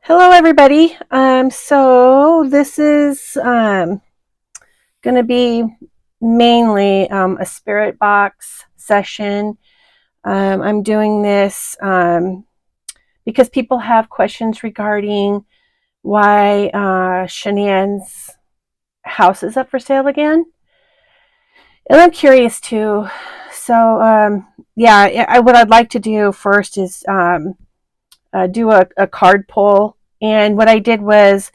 Hello, everybody. So this is going to be mainly a spirit box session. I'm doing this because people have questions regarding why Shanann's house is up for sale again, and I'm curious too. So what I'd like to do first is do a card pull, and what I did was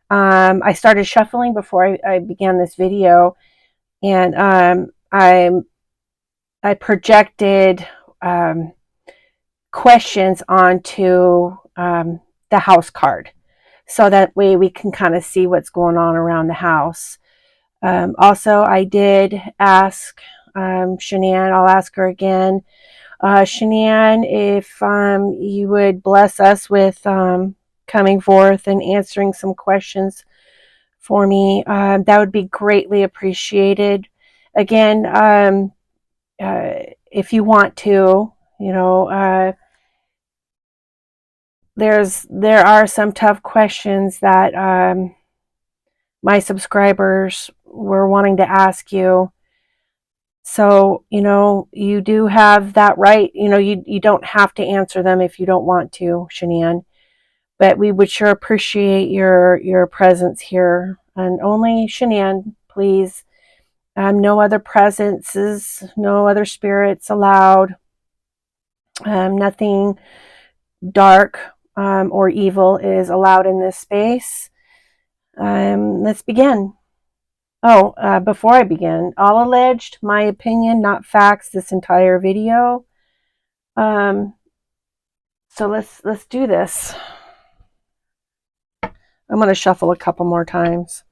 I started shuffling before I began this video, and I projected questions onto the house card, so that way we can kind of see what's going on around the house. Also, I did ask Shanann. I'll ask her again. Shanann, if you would bless us with coming forth and answering some questions for me, that would be greatly appreciated. Again, if you want to, there are some tough questions that my subscribers were wanting to ask you. So, you do have that right. You don't have to answer them if you don't want to, Shanann. But we would sure appreciate your presence here. And only Shanann, please. No other presences, no other spirits allowed. Nothing dark or evil is allowed in this space. Let's begin. Before I begin, all alleged, my opinion, not facts, this entire video. So let's do this. I'm going to shuffle a couple more times.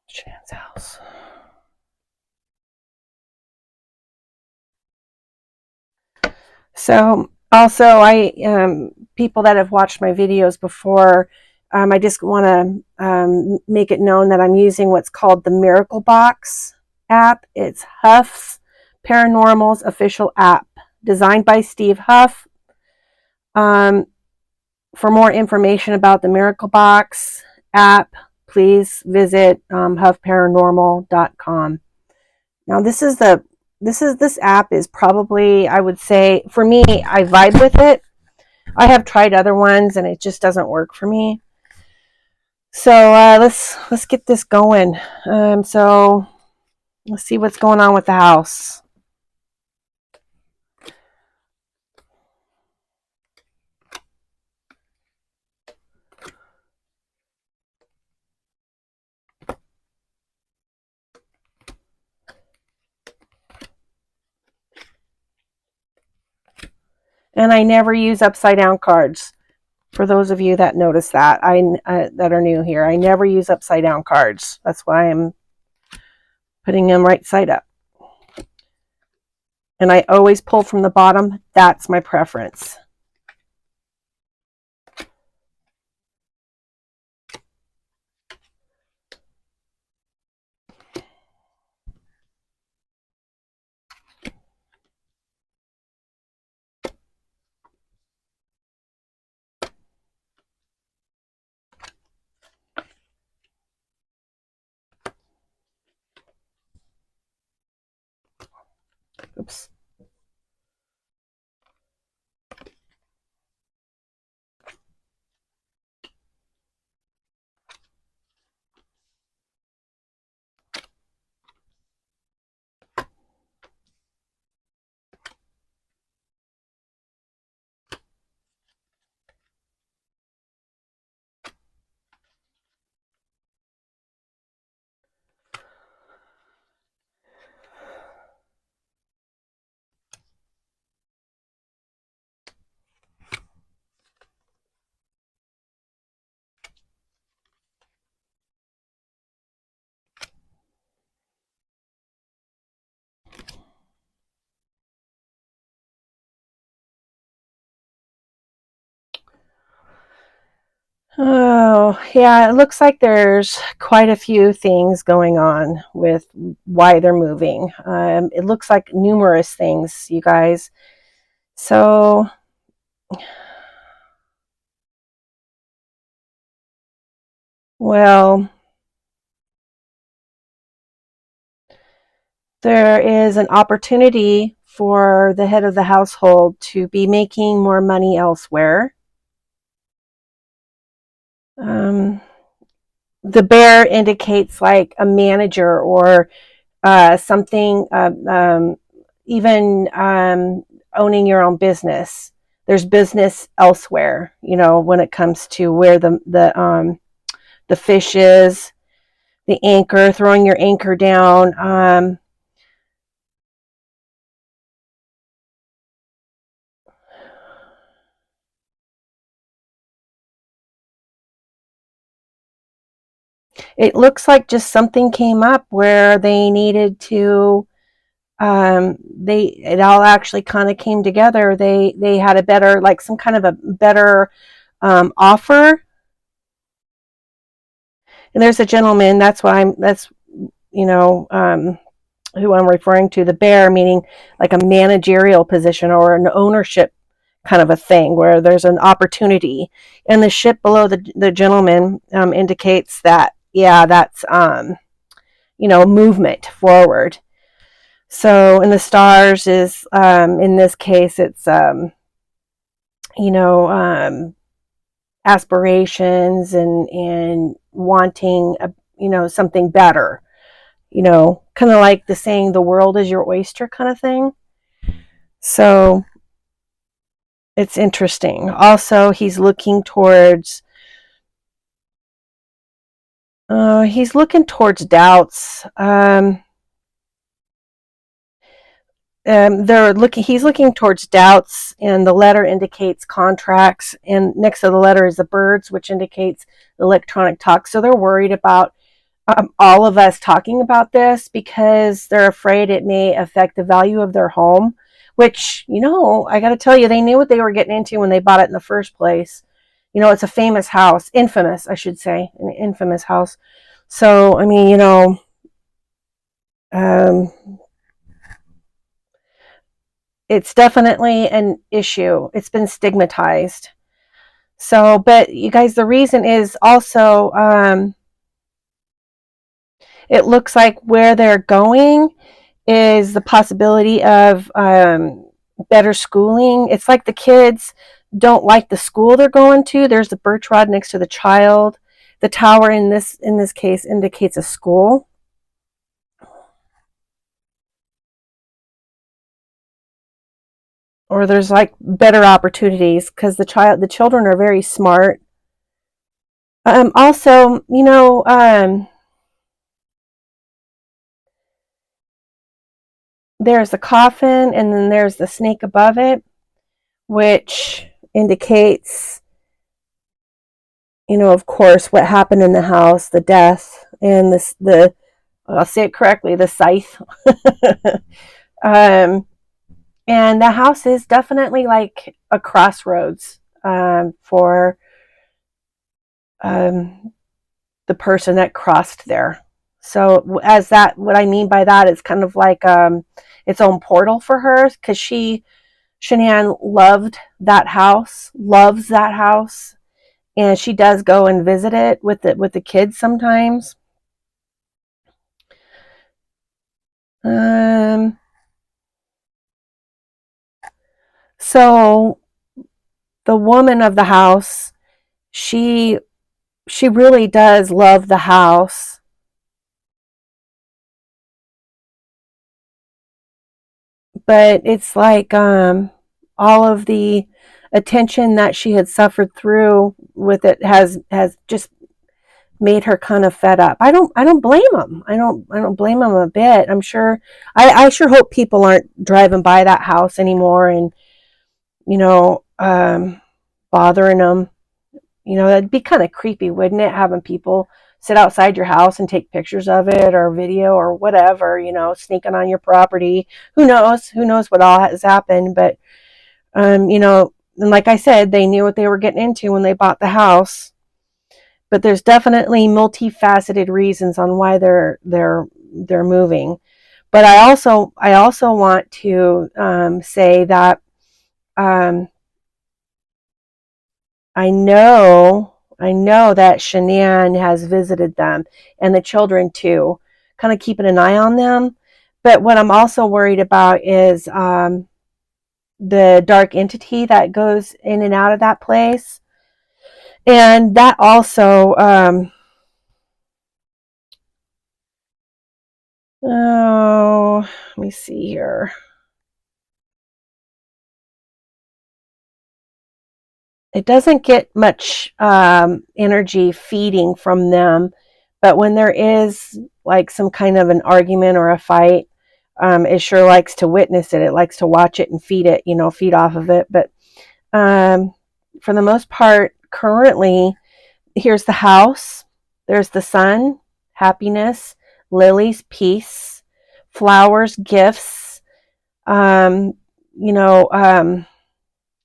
Shan's house. So also, people that have watched my videos before, I just want to make it known that I'm using what's called the Miracle Box app. It's Huff's Paranormal's official app, designed by Steve Huff. For more information about the Miracle Box app, please visit huffparanormal.com. Now, this app is probably, I would say, for me, I vibe with it. I have tried other ones and it just doesn't work for me. So let's get this going. So let's see what's going on with the house. And I never use upside down cards. For those of you that notice that, that are new here, I never use upside down cards. That's why I'm putting them right side up. And I always pull from the bottom. That's my preference. Oops. Oh, yeah, it looks like there's quite a few things going on with why they're moving. It looks like numerous things, you guys. So, well, there is an opportunity for the head of the household to be making more money elsewhere. Um, the bear indicates like a manager or something, even owning your own business. There's business elsewhere, when it comes to where the fish is, the anchor, throwing your anchor down. It looks like just something came up where they needed to. It all actually kind of came together. They had a better, like some kind of a better offer. And there's a gentleman. That's you know who I'm referring to. The bear meaning like a managerial position or an ownership kind of a thing where there's an opportunity. And the ship below the gentleman indicates that, yeah, that's movement forward. So in the stars is in this case it's you know um, aspirations and wanting something better. Kind of like the saying, "The world is your oyster," kind of thing. So it's interesting. Also, he's looking towards doubts. He's looking towards doubts, and the letter indicates contracts, and next to the letter is the birds, which indicates electronic talk. So they're worried about all of us talking about this because they're afraid it may affect the value of their home, which, I got to tell you, they knew what they were getting into when they bought it in the first place. It's a famous house, infamous, I should say, an infamous house. So, I mean, um, it's definitely an issue. It's been stigmatized. So, but you guys, the reason is also, it looks like where they're going is the possibility of better schooling. It's like the kids don't like the school they're going to. There's the birch rod next to the child. The tower in this case indicates a school. Or there's like better opportunities because the children are very smart. Also, there's the coffin and then there's the snake above it, which indicates, of course, what happened in the house, the death, and I'll say it correctly, the scythe. um, and the house is definitely like a crossroads for um, the person that crossed there. So what I mean by that is kind of like its own portal for her, because Shanann loves that house, and she does go and visit it with the kids sometimes. Um, so the woman of the house, she she really does love the house, but it's like all of the attention that she had suffered through with it has just made her kind of fed up. I don't blame them. I don't blame them a bit. I sure hope people aren't driving by that house anymore and you know um, bothering them. That'd be kind of creepy, wouldn't it? Having people sit outside your house and take pictures of it or video or whatever, sneaking on your property. Who knows? Who knows what all has happened? But, and like I said, they knew what they were getting into when they bought the house. but there's definitely multifaceted reasons on why they're moving. But I also want to say that um, I know that Shanann has visited them and the children too, kind of keeping an eye on them. But what I'm also worried about is the dark entity that goes in and out of that place. And that also, oh, let me see here. It doesn't get much energy feeding from them, but when there is like some kind of an argument or a fight, it sure likes to witness it. It likes to watch it and feed it, feed off of it. But um, for the most part, currently, here's the house. There's the sun, happiness, lilies, peace, flowers, gifts. Um, you know,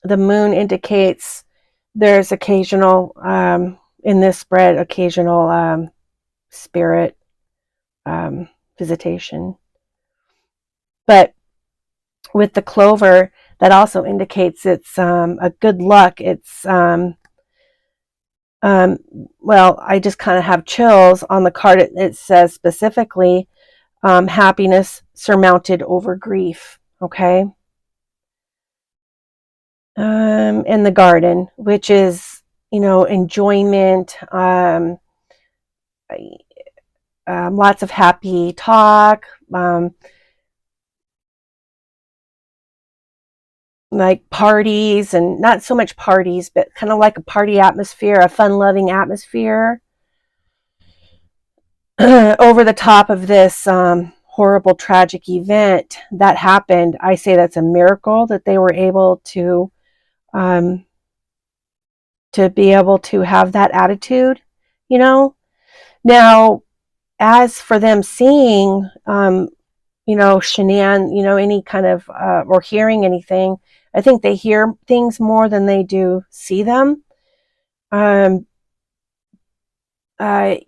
the moon indicates there's occasional, in this spread, occasional spirit visitation. But with the clover, that also indicates it's a good luck. It's um, well, I just kind of have chills on the card. It says specifically happiness surmounted over grief. Okay. In the garden, which is, enjoyment, lots of happy talk, like parties, and not so much parties, but kind of like a party atmosphere, a fun loving atmosphere. Over the top of this horrible, tragic event that happened, I say that's a miracle that they were able um, to be able to have that attitude, you know. Now, as for them seeing, Shanann, any kind of, or hearing anything, I think they hear things more than they do see them. Um, I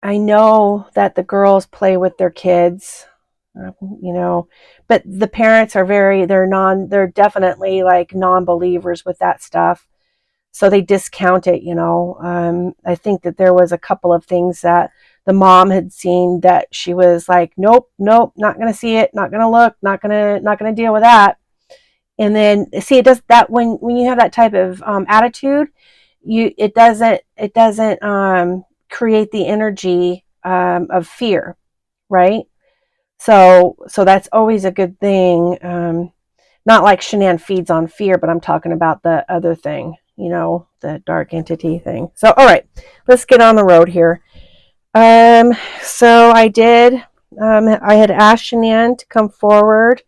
I know that the girls play with their kids, uh, you know, but the parents are they're definitely like non-believers with that stuff. So they discount it. I think that there was a couple of things that the mom had seen that she was like, nope, nope, not going to see it, not going to look, not going to deal with that. And then see, it does that when you have that type of attitude, it doesn't create the energy of fear, right? So that's always a good thing. Not like Shanann feeds on fear, but I'm talking about the other thing, the dark entity thing. So, all right, let's get on the road here. So I had asked Shanann to come forward.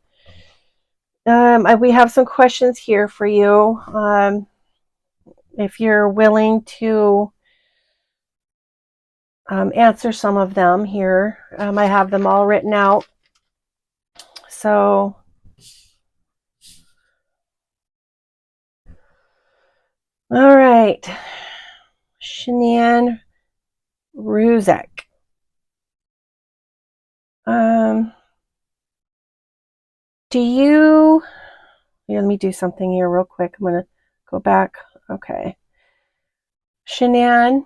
We have some questions here for you. If you're willing to answer some of them here, I have them all written out. So, all right, Shanann Ruzek. Do you? Let me do something here real quick. I'm gonna go back. Okay, Shanann.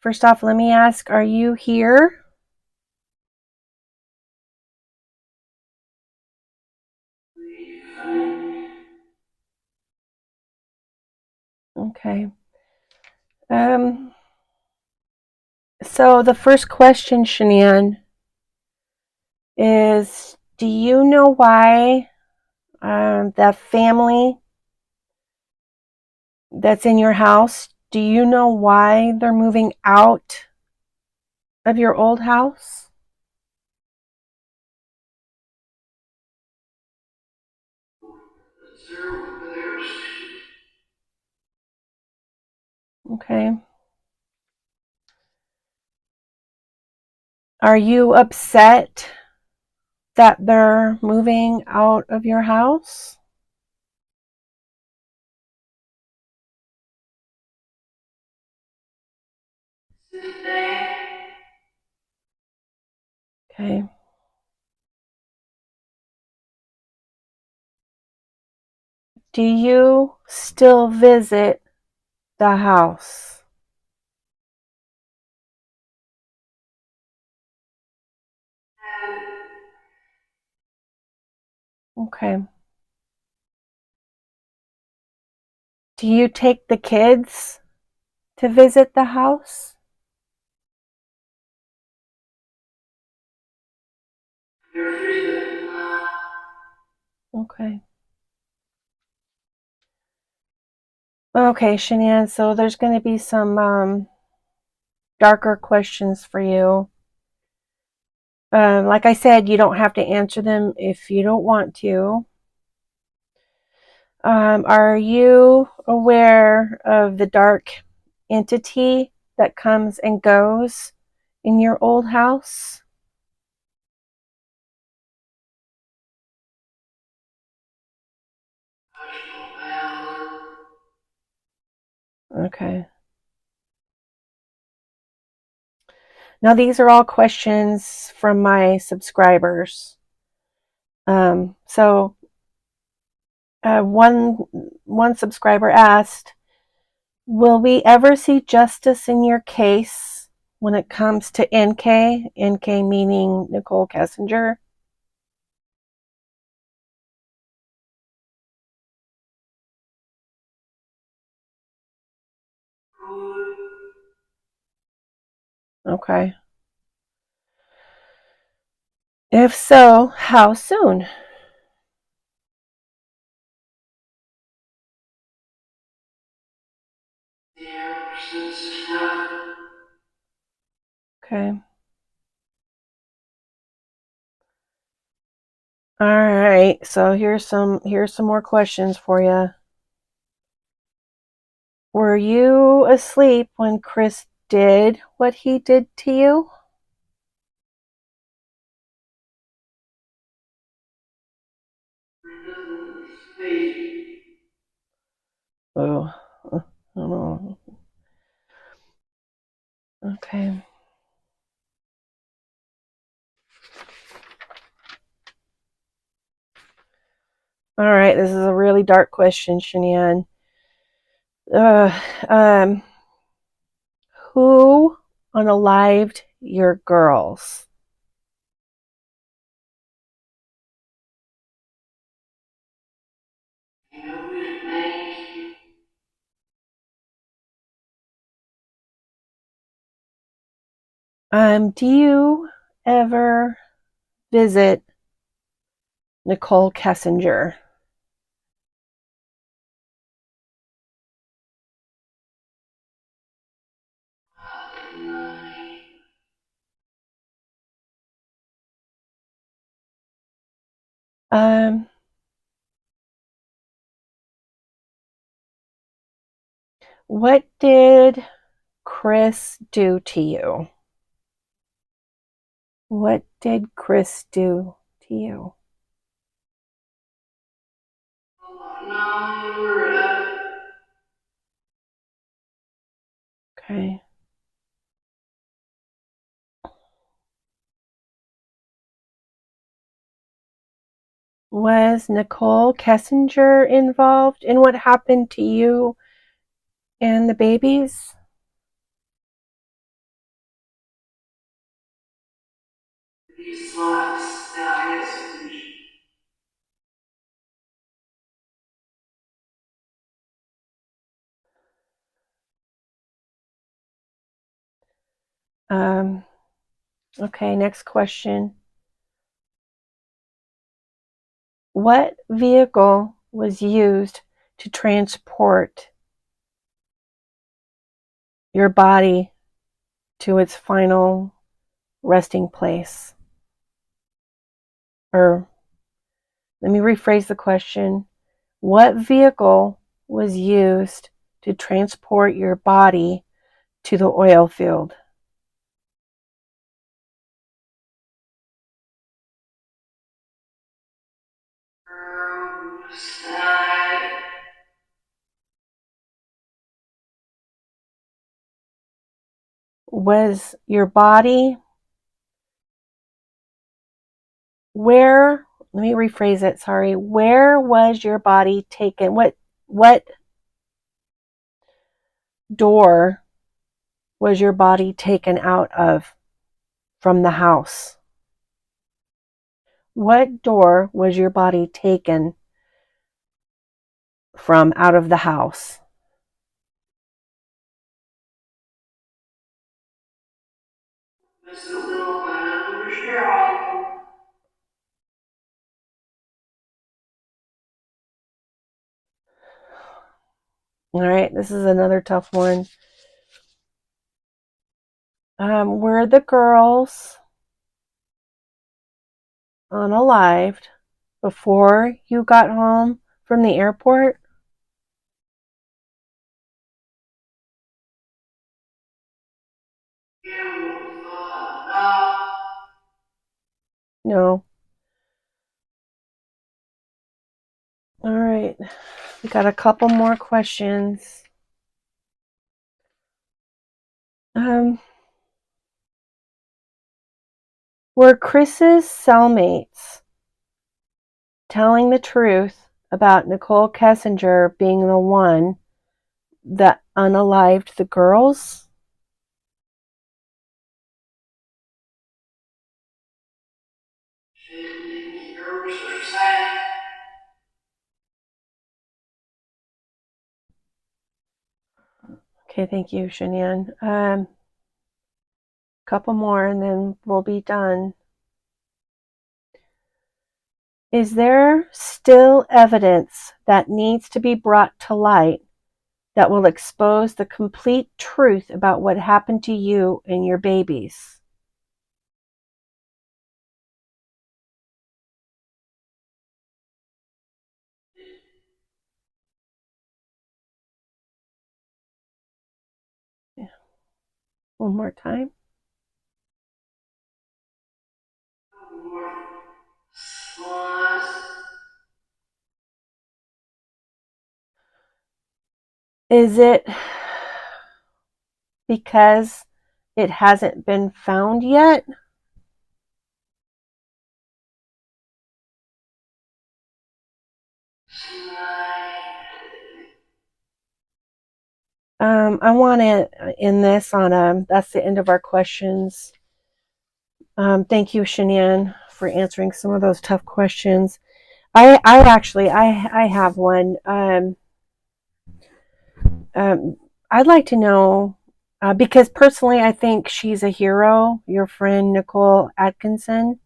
First off, let me ask: are you here? Okay. So the first question, Shanann, is: do you know why the family that's in your house? Do you know why they're moving out of your old house? Okay. Are you upset that they're moving out of your house? Okay. Do you still visit the house? Okay. Do you take the kids to visit the house? Okay. Okay, Shanann, so there's going to be some darker questions for you. Like I said, you don't have to answer them if you don't want to. Are you aware of the dark entity that comes and goes in your old house? Okay. Now, these are all questions from my subscribers. So one subscriber asked, "Will we ever see justice in your case when it comes to NK? NK meaning Nicole Kessinger." Okay. If so, how soon? Okay. All right. So here's some more questions for you. Were you asleep when Chris did what he did to you? Oh, I don't know. Okay. All right. This is a really dark question, Shanann. Uh, um, who unalived your girls? Do you ever visit Nicole Kessinger? Um, what did Chris do to you? What did Chris do to you? Okay. Was Nicole Kessinger involved in what happened to you and the babies? Um, okay, next question. What vehicle was used to transport your body to its final resting place? Or let me rephrase the question. What vehicle was used to transport your body to the oil field? Was your body Where, let me rephrase it, sorry. Where was your body taken? What door was your body taken out of from the house? What door was your body taken from out of the house? All right, this is another tough one. Were the girls unalived before you got home from the airport? No. All right, we got a couple more questions. Were Chris's cellmates telling the truth about Nicole Kessinger being the one that unalived the girls? Okay, thank you, Shanann. Couple more and then we'll be done. Is there still evidence that needs to be brought to light that will expose the complete truth about what happened to you and your babies? Yeah. One more time. Is it because it hasn't been found yet? I want to end this on that's the end of our questions. Thank you, Shanann, for answering some of those tough questions. I actually, I have one. I'd like to know, because personally, I think she's a hero. Your friend, Nicole Atkinson,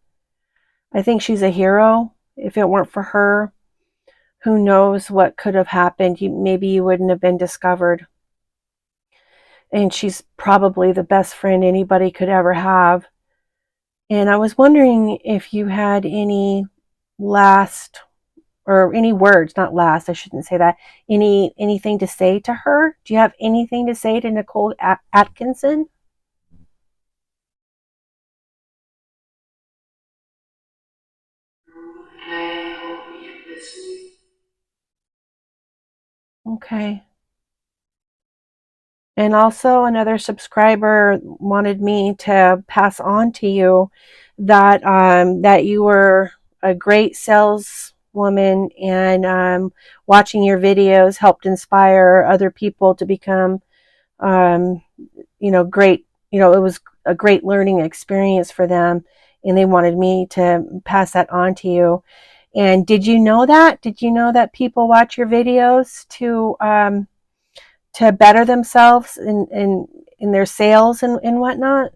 I think she's a hero. If it weren't for her, who knows what could have happened? Maybe you wouldn't have been discovered. And she's probably the best friend anybody could ever have. And I was wondering if you had any last, or any words, not last, I shouldn't say that, anything to say to her? Do you have anything to say to Nicole Atkinson? Okay. And also another subscriber wanted me to pass on to you that that you were a great saleswoman, and watching your videos helped inspire other people to become um, great. It was a great learning experience for them, and they wanted me to pass that on to you. And did you know that? Did you know that people watch your videos to better themselves in their sales and whatnot?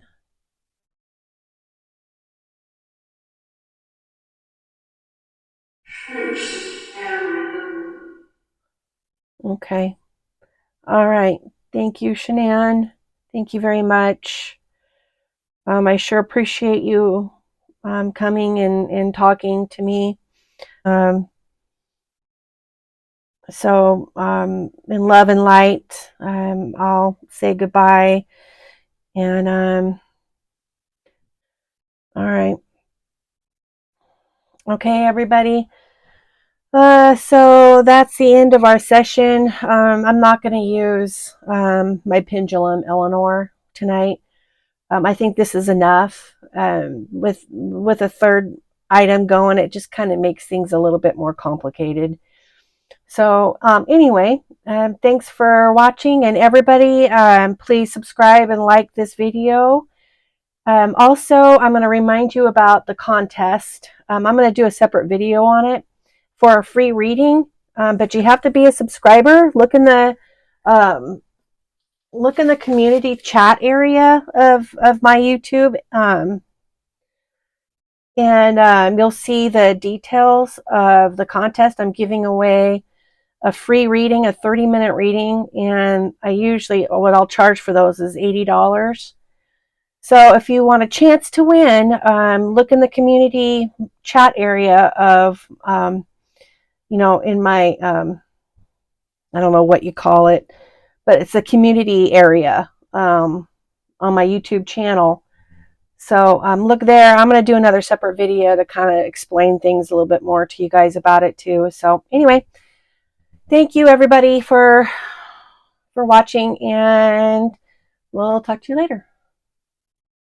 Okay. All right. Thank you, Shanann. Thank you very much. I sure appreciate you coming and talking to me. In love and light, I'll say goodbye. And all right. Okay, everybody. So that's the end of our session. I'm not going to use my pendulum, Eleanor, tonight. I think this is enough. With a third item going, it just kind of makes things a little bit more complicated. So anyway, thanks for watching, and everybody, please subscribe and like this video. Also, I'm going to remind you about the contest. I'm going to do a separate video on it for a free reading, but you have to be a subscriber. Look in the community chat area of my YouTube, and you'll see the details of the contest. I'm giving away a free reading, a 30-minute reading, and I usually, what I'll charge for those is $80. So if you want a chance to win, look in the community chat area of, in my, I don't know what you call it, but it's a community area on my YouTube channel. So look there. I'm going to do another separate video to kind of explain things a little bit more to you guys about it too. So anyway, thank you everybody for watching, and we'll talk to you later.